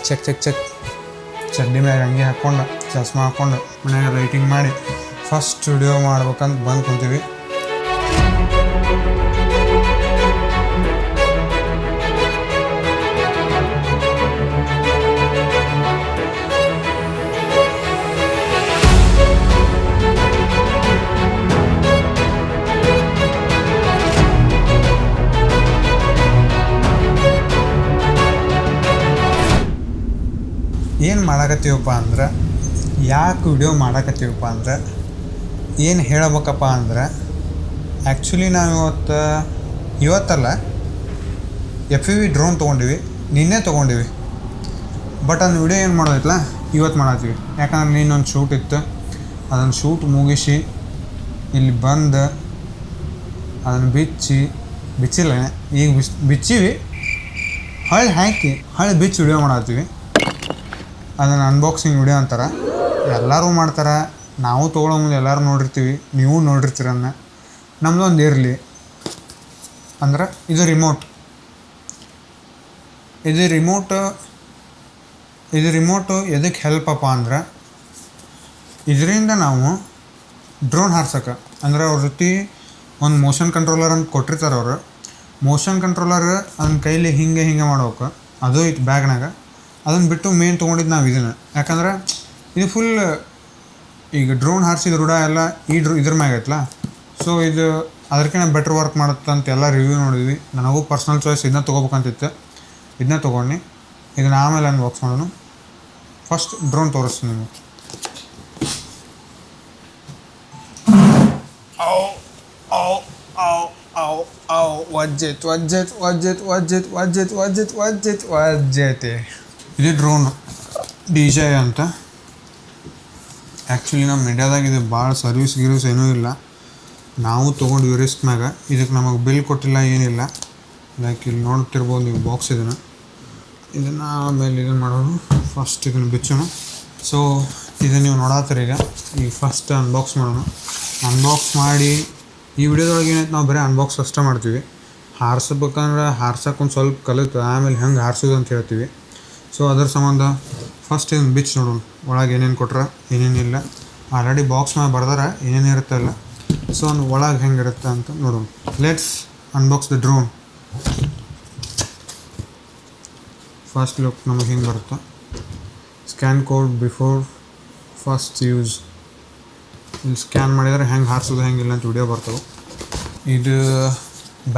Check check check ಚಡ್ಡಿ ಮ್ಯಾಗ ಹಂಗೆ ಹಾಕ್ಕೊಂಡು ಚಸ್ಮಾ ಹಾಕ್ಕೊಂಡು ಮನ್ಯಾಗ ಲೈಟಿಂಗ್ ಮಾಡಿ ಫಸ್ಟ್ ವಿಡಿಯೋ ಮಾಡ್ಬೇಕಂತ ಬಂದು ಕುಂತೀವಿ. ಏನು ಮಾಡಕತ್ತೀವಪ್ಪ ಅಂದ್ರೆ, ಯಾಕೆ ವಿಡಿಯೋ ಮಾಡಕತ್ತೀವಪ್ಪ ಅಂದ್ರೆ, ಏನು ಹೇಳಬೇಕಪ್ಪ ಅಂದ್ರೆ, ಆ್ಯಕ್ಚುಲಿ ನಾವು ಇವತ್ತಲ್ಲ FPV ಡ್ರೋನ್ ತೊಗೊಂಡಿವಿ, ನಿನ್ನೆ ತೊಗೊಂಡಿವಿ. ಬಟ್ ಅದನ್ನ ವಿಡಿಯೋ ಏನು ಮಾಡೋದಿಲ್ಲ, ಇವತ್ತು ಮಾಡತ್ತೀವಿ. ಯಾಕಂದ್ರೆ ನೀನೊಂದು ಶೂಟ್ ಇತ್ತು, ಅದನ್ನು ಶೂಟ್ ಮುಗಿಸಿ ಇಲ್ಲಿ ಬಂದು ಅದನ್ನು ಬಿಚ್ಚಿಲ್ಲ, ಈಗ ಬಿಚ್ಚಿವಿ, ಹೊಳ್ಳಿ ಹಾಕಿ ಹೊಳ್ಳಿ ಬಿಚ್ಚಿ ವಿಡಿಯೋ ಮಾಡತ್ತೀವಿ. ಅದನ್ನು ಅನ್ಬಾಕ್ಸಿಂಗ್ ವಿಡಿಯೋ ಅಂತಾರೆ, ಎಲ್ಲರೂ ಮಾಡ್ತಾರೆ. ನಾವು ತೊಗೊಳ್ಳೋ ಮುಂದೆ ಎಲ್ಲರೂ ನೋಡಿರ್ತೀವಿ, ನೀವು ನೋಡಿರ್ತೀರನ್ನ. ನಮ್ಮದೊಂದು ಇರಲಿ ಅಂದ್ರೆ ಇದು ರಿಮೋಟು ಎದಕ್ಕೆ ಹೆಲ್ಪಪ್ಪ ಅಂದ್ರೆ, ಇದರಿಂದ ನಾವು ಡ್ರೋನ್ ಹಾರ್ಸೋಕೆ ಅಂದ್ರೆ ಅವ್ರ ಜೊತೆ ಒಂದು ಮೋಷನ್ ಕಂಟ್ರೋಲರ್ ಅಂತ ಕೊಟ್ಟಿರ್ತಾರೆ ಅವರು. ಮೋಷನ್ ಕಂಟ್ರೋಲರ್ ಅದನ್ನ ಕೈಲಿ ಹಿಂಗೆ ಮಾಡ್ಬೇಕು, ಅದು ಇತ್ತು ಬ್ಯಾಗ್ನಾಗ. ಅದನ್ನು ಬಿಟ್ಟು ಮೇನ್ ತೊಗೊಂಡಿದ್ದು ನಾವು ಇದನ್ನು. ಯಾಕಂದ್ರೆ ಇದು ಫುಲ್ ಈಗ ಡ್ರೋನ್ ಹಾರಿಸಿದ ರೂಢ ಎಲ್ಲ ಇದ್ರ ಮ್ಯಾಗ ಐತಲ್ಲ. ಸೊ ಇದು ಅದಕ್ಕಿಂತ ಬೆಟ್ರ್ ವರ್ಕ್ ಮಾಡುತ್ತೆ ಅಂತ ಎಲ್ಲ ರಿವ್ಯೂ ನೋಡಿದ್ವಿ. ನನಗೂ ಪರ್ಸ್ನಲ್ ಚಾಯ್ಸ್ ಇದನ್ನ ತೊಗೋಬೇಕಂತಿತ್ತು, ಇದನ್ನ ತೊಗೊಂಡು ಇದನ್ನ ಆಮೇಲೆ ಅನ್ಬಾಕ್ಸ್ ಮಾಡೋಣ. ಫಸ್ಟ್ ಡ್ರೋನ್ ತೋರಿಸ್ತೀನಿ ನಿಮಗೆ. ವಜ್ಜೈತೆ ಇದು ಡ್ರೋನು DJI ಅಂತ. ಆ್ಯಕ್ಚುಲಿ ನಮ್ಮ ಇಂಡಿಯಾದಾಗ ಇದು ಭಾಳ ಸರ್ವಿಸ್ ಏನೂ ಇಲ್ಲ. ನಾವು ತೊಗೊಂಡ್ವಿ ರಿಸ್ಕ್ ಮ್ಯಾಗ. ಇದಕ್ಕೆ ನಮಗೆ ಬಿಲ್ ಕೊಟ್ಟಿಲ್ಲ, ಏನಿಲ್ಲ. ಲೈಕ್ ಇಲ್ಲಿ ನೋಡ್ತಿರ್ಬೋದು ನೀವು ಬಾಕ್ಸ್ ಇದನ್ನು ಆಮೇಲೆ ಇದನ್ನು ಮಾಡೋಣ. ಫಸ್ಟ್ ಇದನ್ನು ಬಿಚ್ಚೋಣ. ಸೊ ಇದನ್ನು ನೀವು ನೋಡತ್ತೀರಿ. ಈಗ ಫಸ್ಟ್ ಅನ್ಬಾಕ್ಸ್ ಮಾಡೋಣ. ಅನ್ಬಾಕ್ಸ್ ಮಾಡಿ ಈ ವಿಡಿಯೋದೊಳಗೆ ಏನೈತೆ, ನಾವು ಬರೀ ಅನ್ಬಾಕ್ಸ್ ಅಷ್ಟೇ ಮಾಡ್ತೀವಿ. ಹಾರಿಸ್ಬೇಕಂದ್ರೆ ಹಾರ್ಸೋಕೆ ಒಂದು ಸ್ವಲ್ಪ ಕಲಿತು ಆಮೇಲೆ ಹೆಂಗೆ ಹಾರಿಸೋದು ಅಂತ ಹೇಳ್ತೀವಿ. ಸೊ ಅದ್ರ ಸಂಬಂಧ ಫಸ್ಟ್ ಇದನ್ನು ಬಿಚ್ಚಿ ನೋಡೋಣ, ಒಳಗೆ ಏನೇನು ಕೊಟ್ರೆ ಏನೇನಿಲ್ಲ. ಆಲ್ರೆಡಿ ಬಾಕ್ಸ್ ಮೇಲೆ ಬರ್ದಾರ ಏನೇನು ಇರುತ್ತಲ್ಲ. ಸೊ ಒಂದು ಒಳಗೆ ಹೆಂಗಿರುತ್ತೆ ಅಂತ ನೋಡೋಣ. Let's unbox the drone. First look ನಮಗೆ ಹಿಂಗೆ ಬರುತ್ತೆ. Scan code before first use. ಇಲ್ಲಿ ಸ್ಕ್ಯಾನ್ ಮಾಡಿದರೆ ಹೆಂಗೆ ಹಾರಿಸೋದು ಹೆಂಗಿಲ್ಲ ಅಂತ ವಿಡಿಯೋ ಬರ್ತವೆ. ಇದು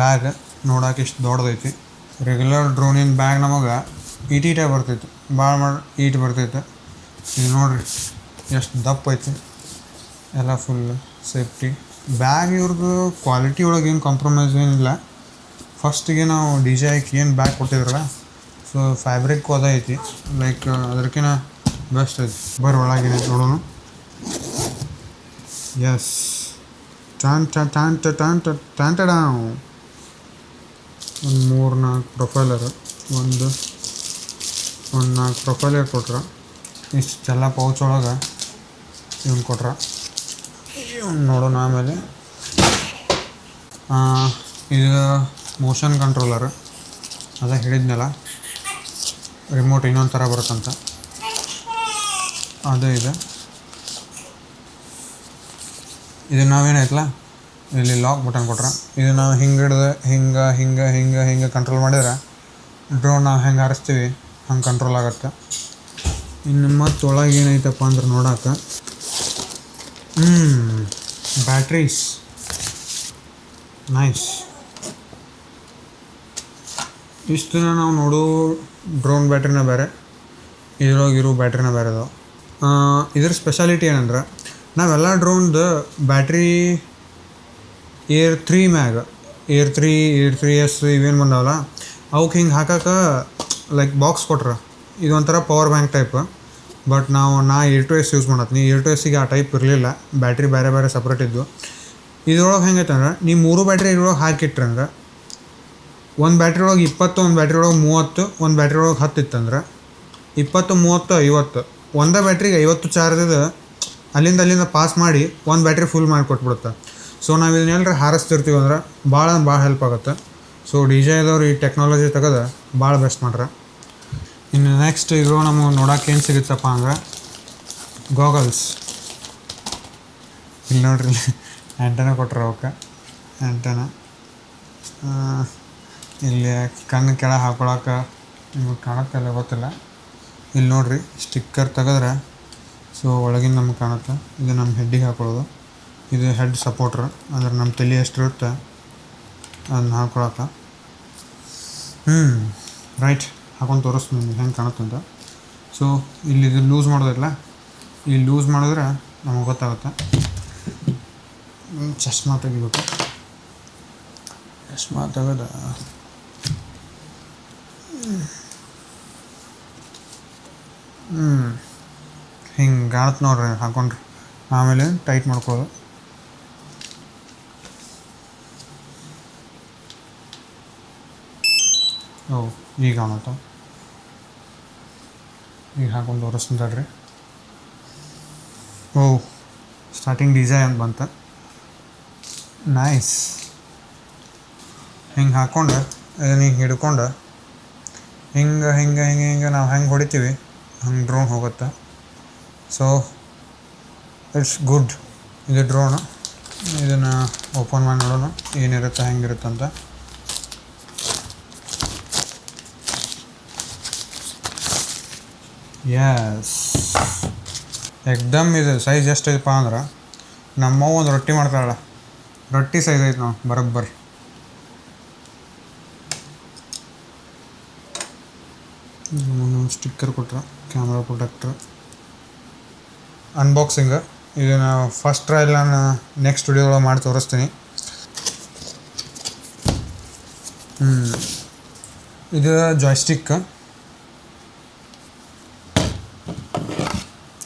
ಬ್ಯಾಗ್ ನೋಡೋಕೆ ಇಷ್ಟು ದೊಡ್ಡದೈತಿ. ರೆಗ್ಯುಲರ್ ಡ್ರೋನಿನ ಬ್ಯಾಗ್ ನಮಗೆ ಈಟೀಟೇ ಬರ್ತೈತೆ, ಭಾಳ ಈಟ್ ಬರ್ತೈತೆ. ಇದು ನೋಡಿರಿ ಎಷ್ಟು ದಪ್ಪ ಐತಿ, ಎಲ್ಲ ಫುಲ್ ಸೇಫ್ಟಿ ಬ್ಯಾಗ್. ಇವ್ರದ್ದು ಕ್ವಾಲಿಟಿ ಒಳಗೆ ಏನು ಕಾಂಪ್ರಮೈಸ್ ಏನಿಲ್ಲ. ಫಸ್ಟಿಗೆ ನಾವು DJIಗೆ ಏನು ಬ್ಯಾಗ್ ಕೊಟ್ಟಿದ್ರಲ್ಲ, ಸೊ ಫ್ಯಾಬ್ರಿಕ್ಕು ಅದ ಐತಿ. ಲೈಕ್ ಅದಕ್ಕಿಂತ ಬೆಸ್ಟ್ ಐತಿ. ಬರ್ರಿ ಒಳಗೆ ನೋಡೋಣ. ಎಸ್ ಟ್ಯಾಂಟಡ ಒಂದು 3-4 ಪ್ರೊಫೈಲರ್, ಒಂದು 4 ಪ್ರೊಫೈಲರ್ ಕೊಟ್ರ. ಇಷ್ಟೆಲ್ಲ ಪೌಚ್ ಒಳಗೆ ಇವನು ಕೊಟ್ರ. ಇವನು ನೋಡೋಣ ಆಮೇಲೆ. ಇದು ಮೋಷನ್ ಕಂಟ್ರೋಲರ್ ಅದ ಹೇಳಿದ್ನಲ್ಲ, ರಿಮೋಟ್ ಇನ್ನೊಂದು ಥರ ಬರುತ್ತಂತ, ಅದೇ ಇದೆ. ಇದು ನಾವೇನಾಯ್ತಲ್ಲ, ಇಲ್ಲಿ ಲಾಕ್ ಬಟನ್ ಕೊಟ್ರೆ ಇದು ನಾವು ಹಿಂಗೆ ಹಿಡ್ದು ಹಿಂಗೆ ಕಂಟ್ರೋಲ್ ಮಾಡಿದ್ರೆ ಡ್ರೋನ್ ನಾವು ಹೆಂಗೆ ಹಾರಿಸ್ತೀವಿ ಹಂಗೆ ಕಂಟ್ರೋಲ್ ಆಗುತ್ತೆ. ಇನ್ನು ಮತ್ತು ಒಳಗೆ ಏನೈತಪ್ಪ ಅಂದ್ರೆ ನೋಡೋಕೆ ಬ್ಯಾಟ್ರೀಸ್ ನೈಸ್. ಇಷ್ಟು ದಿನ ನಾವು ನೋಡೋ ಡ್ರೋನ್ ಬ್ಯಾಟ್ರಿನ ಬೇರೆ, ಇದ್ರೊಳಗಿರೋ ಬ್ಯಾಟ್ರಿನ ಬೇರೆ ಅದಾವೆ. ಇದ್ರ ಸ್ಪೆಷಾಲಿಟಿ ಏನಂದ್ರೆ, ನಾವೆಲ್ಲ ಡ್ರೋನ್ದು ಬ್ಯಾಟ್ರಿ ಏರ್ 3 ಮ್ಯಾಗ ಏರ್ 3S ಇವೇನು ಬಂದಾವಲ್ಲ, ಅವಕ್ಕೆ ಹಿಂಗೆ ಹಾಕೋಕೆ ಲೈಕ್ ಬಾಕ್ಸ್ ಕೊಟ್ರೆ ಇದೊಂಥರ ಪವರ್ ಬ್ಯಾಂಕ್ ಟೈಪ್. ಬಟ್ ನಾ Air 2S ಯೂಸ್ ಮಾಡತ್ತೀನಿ. Air 2Sಗೆ ಆ ಟೈಪ್ ಇರಲಿಲ್ಲ, ಬ್ಯಾಟ್ರಿ ಬೇರೆ ಸಪ್ರೇಟ್ ಇದ್ದು. ಇದ್ರೊಳಗೆ ಹೆಂಗೈತೆ ಅಂದ್ರೆ, ನೀವು 3 ಬ್ಯಾಟ್ರಿ ಇದ್ರೊಳಗೆ ಹಾಕಿಟ್ರಂದ್ರೆ, ಒಂದು ಬ್ಯಾಟ್ರಿ ಒಳಗೆ 20, ಒಂದು ಬ್ಯಾಟ್ರಿ ಒಳಗೆ 30, ಒಂದು ಬ್ಯಾಟ್ರಿ ಒಳಗೆ 10 ಇತ್ತಂದ್ರೆ 20, 30, 50 ಒಂದೇ ಬ್ಯಾಟ್ರಿಗೆ 50 ಚಾರ್ಜ್ ಇದೆ. ಅಲ್ಲಿಂದ ಪಾಸ್ ಮಾಡಿ ಒಂದು ಬ್ಯಾಟ್ರಿ ಫುಲ್ ಮಾಡಿ ಕೊಟ್ಬಿಡುತ್ತೆ. ಸೊ ನಾವು ಇದನ್ನೆಲ್ಲರೂ ಹಾರಿಸ್ತಿರ್ತೀವಿ ಅಂದ್ರೆ ಭಾಳ ಹೆಲ್ಪ್ ಆಗುತ್ತೆ. ಸೊ DJIದವ್ರು ಈ ಟೆಕ್ನಾಲಜಿ ತೆಗೆದು ಭಾಳ ಬೆಸ್ಟ್ ಮಾಡ್ರೆ. ಇನ್ನು ನೆಕ್ಸ್ಟ್ ಇದು ನಮಗೆ ನೋಡೋಕೆ ಏನು ಸಿಗುತ್ತಪ್ಪ ಅಂದ್ರೆ ಗಾಗಲ್ಸ್. ಇಲ್ಲಿ ನೋಡ್ರಿ ಆ್ಯಂಟನ ಕೊಟ್ರೆ ಅವಕ್ಕೆ ಆ್ಯಂಟನ. ಇಲ್ಲಿ ಕಣ್ಣು ಕೆಳಗೆ ಹಾಕೊಳಕ್ಕೆ ನಿಮಗೆ ಕಾಣುತ್ತಲ್ಲ ಗೊತ್ತಿಲ್ಲ. ಇಲ್ಲಿ ನೋಡಿರಿ ಸ್ಟಿಕ್ಕರ್ ತೆಗೆದ್ರೆ ಸೊ ಒಳಗಿನ ನಮ್ಗೆ ಕಾಣುತ್ತೆ. ಇದು ನಮ್ಮ ಹೆಡ್ಡಿಗೆ ಹಾಕೊಳ್ಳೋದು. ಇದು ಹೆಡ್ ಸಪೋರ್ಟ್ರ್ ಅಂದ್ರೆ ನಮ್ಮ ತಲೆ ಎಷ್ಟಿರುತ್ತೆ ಅದನ್ನ ಹಾಕೊಳಕ್ಕೆ. ರೈಟ್, ಹಾಕೊಂಡು ತೋರಿಸ್ತೀನಿ ನಿಮ್ಗೆ ಹೆಂಗೆ ಕಾಣುತ್ತೆ ಅಂತ. ಸೊ ಇಲ್ಲಿ ಇದು ಲೂಸ್ ಮಾಡೋದಿಲ್ಲ, ಈ ಲೂಸ್ ಮಾಡಿದ್ರೆ ನಮಗೆ ಗೊತ್ತಾಗುತ್ತೆ. ಚಶ್ಮಾ ತೆಗಿಬೇಕು. ಚಶ್ಮಾ ತೆಗೆದ ಹಿಂಗೆ ಕಾಣುತ್ತೆ ನೋಡ್ರಿ ಹಾಕೊಂಡ್ರಿ. ಆಮೇಲೆ ಟೈಟ್ ಮಾಡ್ಕೊಳ್ಳೋದು. ಈಗ ಕಾಣುತ್ತೆ. ಈಗ ಹಾಕೊಂಡು ತೋರಿಸ್ತೀನಿ. ಸ್ಟಾರ್ಟಿಂಗ್ ಡಿಸೈನ್ ಅಂತ ಬಂತು. ನೈಸ್. ಹಿಂಗೆ ಹಾಕ್ಕೊಂಡು ಅದನ್ನ ಹಿಂಗೆ ಹಿಡ್ಕೊಂಡು ಹಿಂಗೆ ಹಿಂಗೆ ಹಿಂಗೆ ಹಿಂಗೆ ನಾವು ಹೆಂಗೆ ಹೊಡಿತೀವಿ ಹಂಗೆ ಡ್ರೋನ್ ಹೋಗುತ್ತೆ. So it's good. ಇದು ಡ್ರೋನು. ಇದನ್ನು ಓಪನ್ ಮಾಡಿ ನೋಡೋಣ ಏನಿರುತ್ತೆ ಹೆಂಗಿರುತ್ತಂತ. ಯಸ್, ಎಕ್ದಮ್ ಇದು ಸೈಜ್ ಎಷ್ಟೈತಪ್ಪ ಅಂದ್ರೆ ನಮ್ಮವ್ವ ಒಂದು ರೊಟ್ಟಿ ಮಾಡ್ತಾಳೆ, ರೊಟ್ಟಿ ಸೈಜ್ ಐತೆ ನಾವು ಬರೋಬ್ಬರಿ. ಸ್ಟಿಕ್ಕರ್ ಕೊಟ್ರೆ ಕ್ಯಾಮ್ರಾ ಪ್ರೊಟೆಕ್ಟ್ರ್. ಅನ್ಬಾಕ್ಸಿಂಗ್ ಇದನ್ನು ಫಸ್ಟ್ ಟ್ರಯಲ್ ನಾನು ನೆಕ್ಸ್ಟ್ ವಿಡಿಯೋಗಳು ಮಾಡಿ ತೋರಿಸ್ತೀನಿ. ಇದು ಜಾಯ್ಸ್ಟಿಕ್.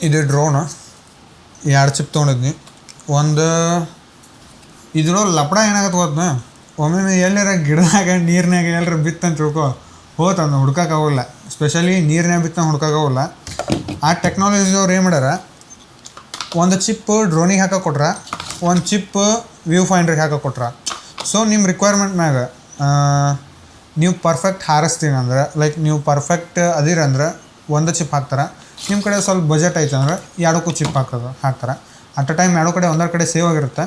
ಇದು ಡ್ರೋನ್. 2 ಚಿಪ್ ತೊಗೊಂಡಿದ್ನಿ. ಒಂದು ಇದ್ರೊಳಗೆ ಲಪಡ ಏನಾಗತ್ತೆ ಗೊತ್ತಾ, ಒಮ್ಮೆ ಎಲ್ಲರ ಗಿಡದಾಗ ನೀರಿನಾಗ ಎಲ್ಲರ ಬಿತ್ತಂತ ತಿಳ್ಕೊ ಹೋತಂದು ಹುಡ್ಕೋಕ್ಕಾಗಲ್ಲ. ಸ್ಪೆಷಲಿ ನೀರಿನಾಗ ಬಿತ್ತಂದು ಹುಡ್ಕೋಕ್ಕಾಗಲ್ಲ. ಆ ಟೆಕ್ನಾಲಜಿದವ್ರು ಏನು ಮಾಡ್ಯಾರ, ಒಂದು ಚಿಪ್ ಡ್ರೋನಿಗೆ ಹಾಕಕ್ಕೆ ಕೊಟ್ರ, ಒಂದು ಚಿಪ್ ವ್ಯೂ ಫೈಂಡ್ರಿಗೆ ಹಾಕಕ್ಕೆ ಕೊಟ್ರ. ಸೊ ನಿಮ್ಮ ರಿಕ್ವೈರ್ಮೆಂಟ್ ಮ್ಯಾಗ ನೀವು ಪರ್ಫೆಕ್ಟ್ ಹಾರಿಸ್ತೀನಿ ಅಂದ್ರೆ, ಲೈಕ್ ನೀವು ಪರ್ಫೆಕ್ಟ್ ಅದಿರಂದ್ರೆ ಒಂದು ಚಿಪ್ ಹಾಕ್ತಾರೆ. ನಿಮ್ಮ ಕಡೆ ಸ್ವಲ್ಪ ಬಜೆಟ್ ಐತೆ ಅಂದ್ರೆ 2 ಚಿಪ್ ಹಾಕ್ತಾರೆ. ಅಟ್ ಅ ಟೈಮ್ 2 ಕಡೆ ಒಂದರ ಕಡೆ ಸೇವ್ ಆಗಿರುತ್ತೆ.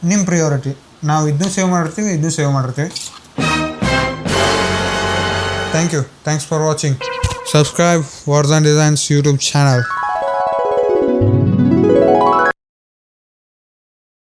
ನಿಮ್ಮ ಪ್ರಿಯಾರಿಟಿ. ನಾವು ಇದನ್ನೂ ಸೇವ್ ಮಾಡಿರ್ತೀವಿ, ಇದನ್ನೂ ಸೇವ್ ಮಾಡಿರ್ತೀವಿ. Thank you. Thanks for watching. Subscribe Warzone Designs YouTube channel.